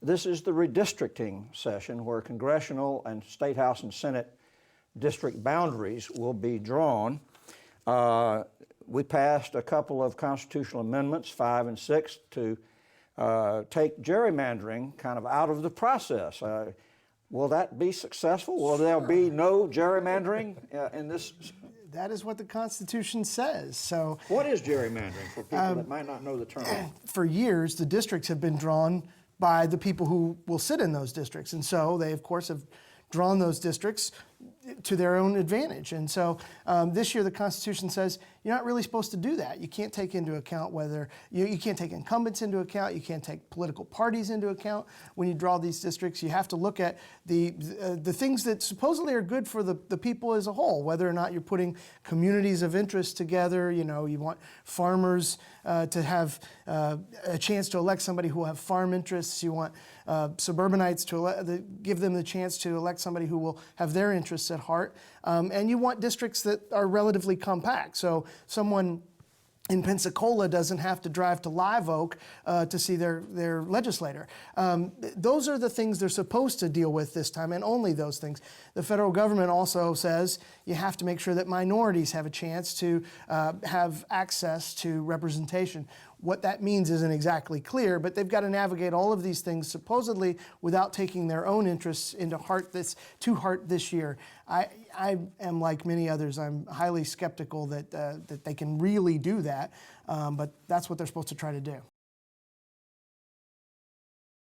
This is the redistricting session where congressional and state house and Senate district boundaries will be drawn. We passed a couple of constitutional amendments, 5 and 6, to take gerrymandering kind of out of the process. Will that be successful? Will there be no gerrymandering in this? That is what the Constitution says. So, what is gerrymandering for people that might not know the term? For years, the districts have been drawn by the people who will sit in those districts. And so they, of course, have drawn those districts to their own advantage. And so this year the Constitution says you're not really supposed to do that. You can't take into account whether, you can't take incumbents into account, you can't take political parties into account when you draw these districts. You have to look at the things that supposedly are good for the people as a whole, whether or not you're putting communities of interest together. You know, you want farmers to have a chance to elect somebody who will have farm interests. You want suburbanites to give them the chance to elect somebody who will have their interests at heart. And you want districts that are relatively compact. So someone in Pensacola doesn't have to drive to Live Oak to see their legislator. Those are the things they're supposed to deal with this time, and only those things. The federal government also says you have to make sure that minorities have a chance to have access to representation. What that means isn't exactly clear, but they've got to navigate all of these things supposedly without taking their own interests to heart this year. I am like many others. I'm highly skeptical that they can really do that, but that's what they're supposed to try to do.